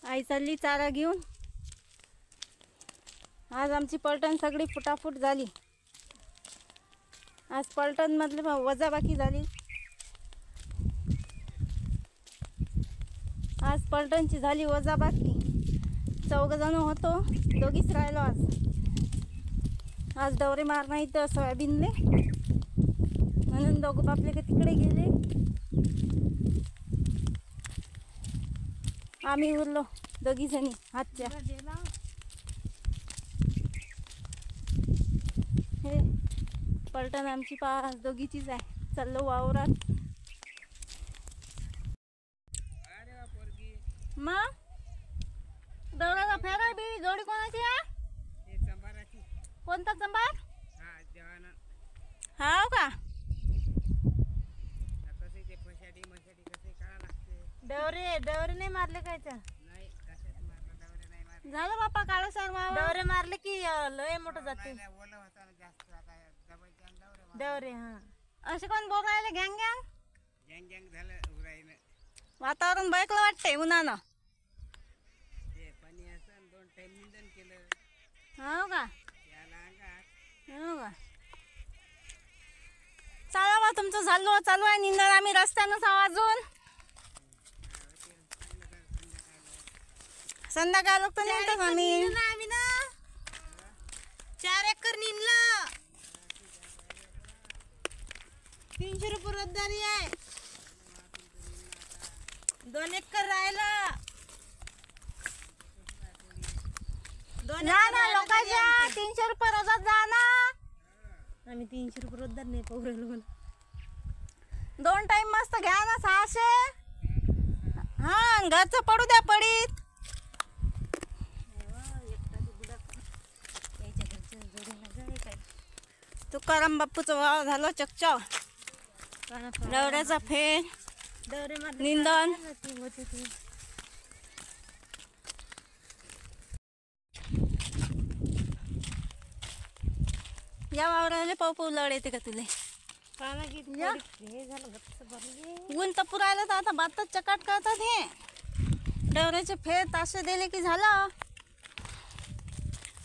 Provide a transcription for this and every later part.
आई चालली चारा घेऊन। आज आमची पलटण सगळी फुटाफूट झाली। आज पलटण मधले वजाबाकी झाली। आज पलटणची झाली वजाबाकी। 4 जण होतो, 2घीच राहिलो आज। आज डवरे मारणं इथं सोयाबीनले, म्हणून दोघं बापले का तिकडे गेले, आम्ही उरलो 2घी जणी हातच्या। हे पलटण आमची 2घीचीच आहे। चाललो वावरात। मग दौराला फेराय बी जोडी कोणाची आहे? कोणता चंबार? हाव का? डवरे नाही मारले काय? झालं बापा काळ सर डवरे मारले की लय मोठं जाते डवरे। हा असे कोण बोल राहिले? गँग गँग गँग गँग झालं उरायनं। वातावरण बैकलं वाटतंय उन्हानं। ते पाणी असं 2 टाइम निंदन केलं। हो का? त्याला अंगात हो का? चला बा, तुमचं चालू आहे निंदण। आम्ही रस्त्यानंच आवाजून संध्याकाळ लोक तर निघतात आम्ही ना 4 एकर निंदलं। 300 रुपये रोजदारी आहे। 2 एकर राहिला। जा ना लोकांच्या 300 रुपये रोजात जा ना। आम्ही 300 रुपये रोजदार नाही पाहू राहिलो म्हणून। 2 टाइम मस्त घ्या ना 600। हा घरचं पडू द्या पडीत। तुकाराम बापूचं वाव झालं चकचक। डवऱ्याचा फेर डवरे मारले निंदन। या वावराले पाऊ लढ येते का तुले? हे झालं गच्च भरले। ऊन तर पुरायला तर आता बातच चकाट करतात हे। डवऱ्याचे फेर ताशे दिले की झालं।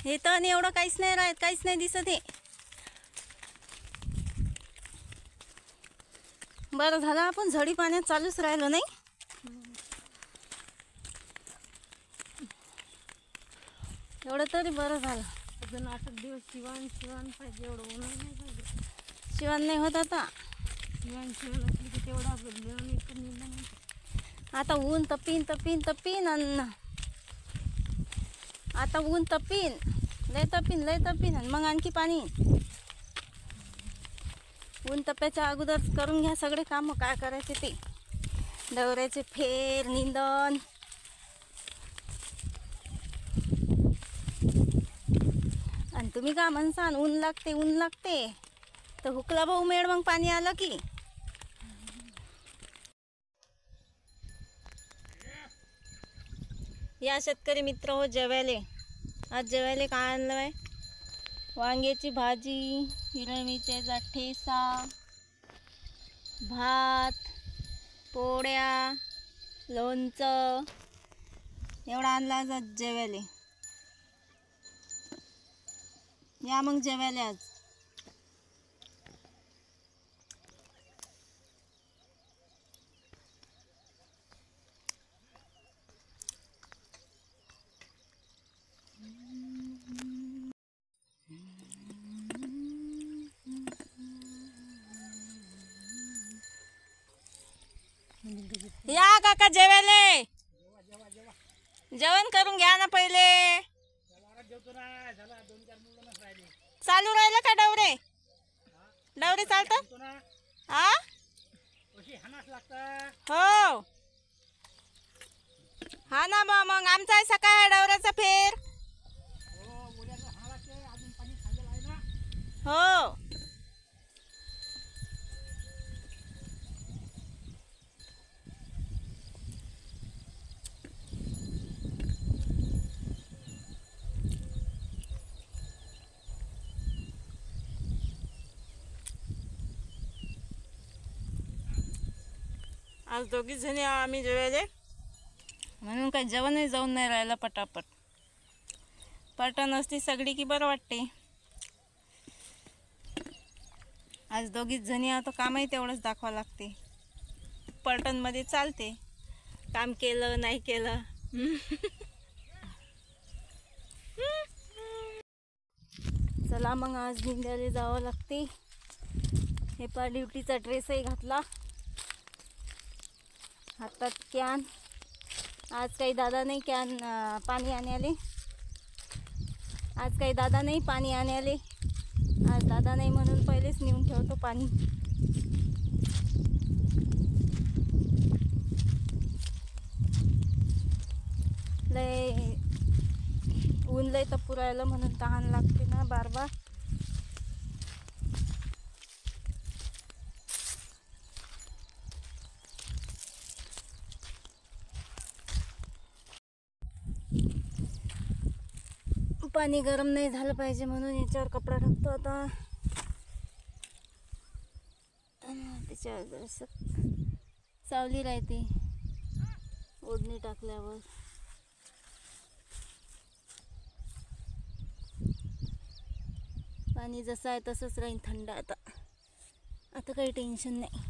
हे तर एवढं काहीच नाही राहत, काहीच नाही दिसत हे। बरं झालं आपण झडी पाण्यात चालूच राहिलो नाही। एवढं तरी बरं झालं। अजून 8 दिवस शिवण पाहिजे। एवढं ऊन नाही पाहिजे। शिवण नाही होत आता। शिवण असली की तेवढा निंदन। आता ऊन तपीन अन्न। आता ऊन तपीन लय तपीन आणि मग आणखी पाणी। ऊन तप्याच्या अगोदर करून घ्या सगळे काम काय करायचे ते। डवऱ्याचे फेर निंदन। आणि तुम्ही का म्हणसान ऊन लागते तर हुकला भाऊ मेळ मग पाणी आलं की। या शेतकरी मित्र हो जेवायले। आज जेवायले काय आणलं आहे? वांग्याची भाजी, हिरव्या मिरच्याचा ठेसा, भात, पोळ्या, लोणचं एवढा आणला आज जेवायले। या मग जेवायले आज। या काका जेवायले। जेवण करून घ्या ना पहिले। चालू राहिलं का डवरे? डवरे चालतात? हा हो हा ना बा, मग आमचा आहे सकाळ डवऱ्याचा फेर। हो आज 2घी जणी आम्ही जेवायले। म्हणून काय जेवणही जाऊन नाही राहिलं पटापट. पलटण असती सगळी की बरं वाटते. आज दोघीच जणी आहोत, कामही तेवढंच दाखवा लागते. पलटणमध्ये चालते, काम केलं नाही केलं. चला मग आज निंद्याला जावं लागते. हे पा ड्युटीचा ड्रेसही घातला, हातात कॅन. आज काही दादा नाही कॅन पाणी आणायले. आज काही दादा नाही पाणी आणायले. आज दादा नाही म्हणून पहिलेच नेऊन ठेवतो पाणी. लय ऊन लय तपू राहिलं म्हणून तहान लागते ना बार बार. पाणी गरम नाही झालं पाहिजे म्हणून याच्यावर कपडा टाकतो आता. त्याच्यावर जरासं सावली राहते ओढणी टाकल्यावर. पाणी जसं आहे तसंच राहीन थंड. आता आता काही टेन्शन नाही.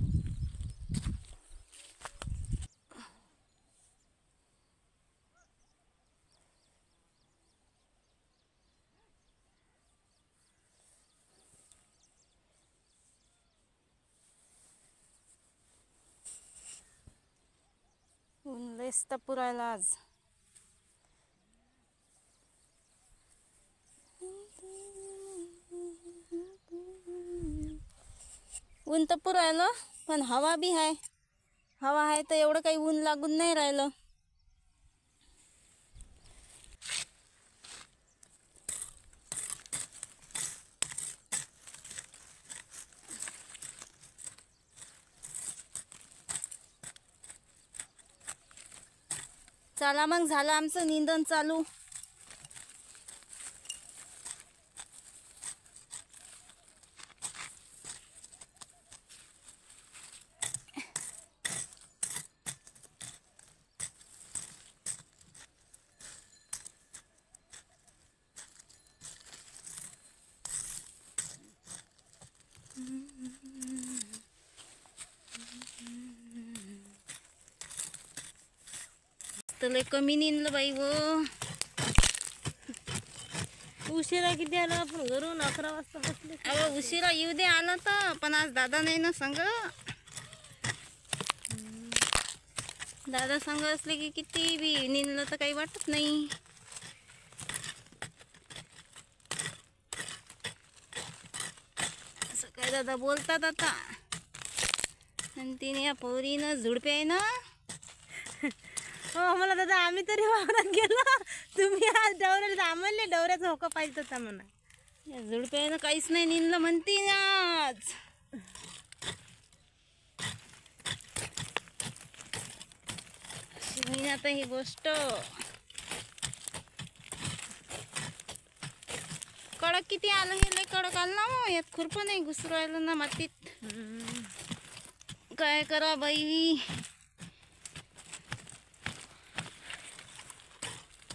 ऊन लयच तापू राहिलं आज. ऊन तपू राहिलं पण हवा बी आहे. हवा आहे तर एवढं काही ऊन लागून नाही राहिलं. चला मग झालं आमचं निंदन चालू. तर लय कमी निंदलं बाई व. उशिरा किती आला आपण घरून 11 वाजता बसले. अहो उशिरा येऊ दे आला तर, पण आज दादा नाही ना संग. दादा संग असले की किती बी निंदलं तर काही वाटत नाही. असं काय दादा बोलतात आता. आणि तिने या पोरीनं झुडपे आहे ना. हो मला दादा आम्ही तरी वावरात गेलो, तुम्ही आज डवऱ्याला आम्हाला डवऱ्याचा होका पाहिजे होता म्हणा. या झुडप्यानं काहीच नाही निंदलं म्हणते ना आज. अशी होईन आता ही गोष्ट. कडक किती आलं हे लय कडक आलं ना हो. यात खुरपं नाही घुसू राहिलं ना मातीत. काय करा बाई.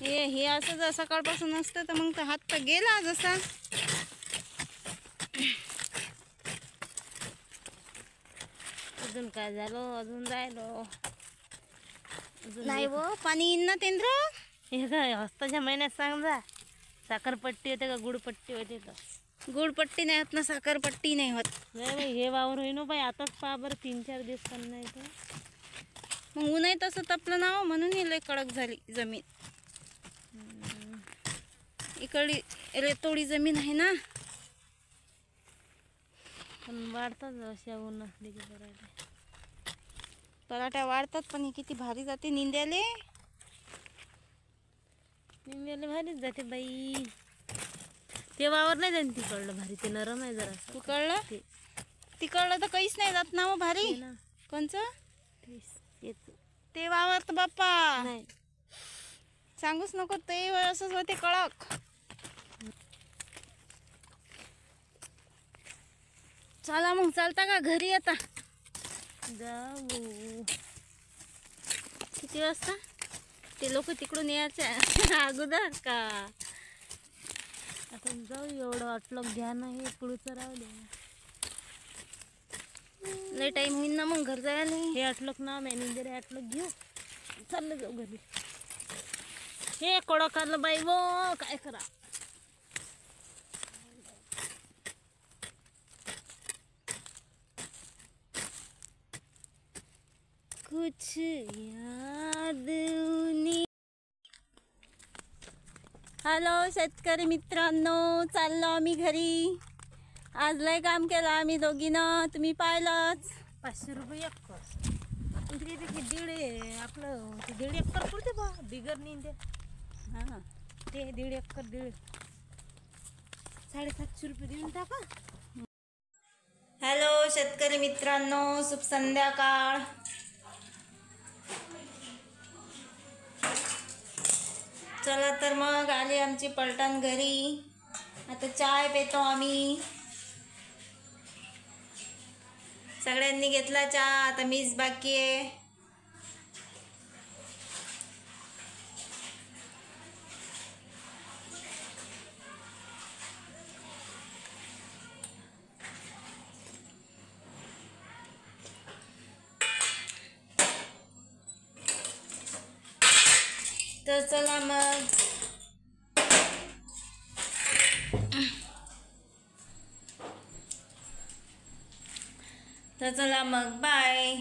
हे असं जर सकाळपासून असतं तर मग तर हात तर गेला जसा. अजून काय झालं, अजून राहिलो. नाही व पाणी येईन ना तेंद्र. हे काय हस्ताच्या महिन्यात सांगा साखरपट्टी होते का गुडपट्टी होते तर. गुळपट्टी नाही होत ना साखरपट्टी नाही होत. नाही बाई हे वावर होईन हो बाई. आताच पहा बरं 3-4 दिवस पण नाही तर. मग ऊनही तसं तपलं ना हो, म्हणून ही लय कडक झाली जमीन. इकडली रेतोडी जमीन आहे ना. पण वाढतात अशा ऊन असली की बरं. पराठ्या वाढतात पण ही किती भारी जाते निंद्याले. निंद्याला भारीच जाते बाई. ते वावर नाही जाईन तिकडलं भारी, ते नरम आहे जरा. तिकडलं तिकडलं तर काहीच नाही जात ना हो भारी. ना कोणचं तेच ते वावर तर बाप्पा नाही. सांगूच नको. ते असंच होते कडक. चला मग चालता का घरी आता. जाऊ किती वाजता ते लोक तिकडून यायचे अगोदर का. आता जाऊ एवढं अटलक घ्या ना हे पुढचं राहू लय टाइम होईन ना मग घर जायला. हे अटलक ना मॅनेजर हे अटलक घेऊ चाललं जाऊ घरी. हे कडक आलं बाई वो काय करा. कुछ याद उनी. हॅलो शेतकरी मित्रांनो, चाललो आम्ही घरी. आज लय काम केलं आम्ही दोघीनं, तुम्ही पाहिलंच. 500 रुपये एकर. तिथे ते दीड आपलं ते 1.5 एकर पुरते बा बिगर नाही ते. हां ते 1.5 एकर 750 रुपये देऊन टाका. हॅलो शेतकरी मित्रांनो, शुभ संध्याकाळ. चला तर मग आली आमची पलटण घरी. आता चाय पितो आम्ही. सगळ्यांनी घेतला चहा, आता मीच बाकी आहे. तर चला मग. तर चला मग बाय.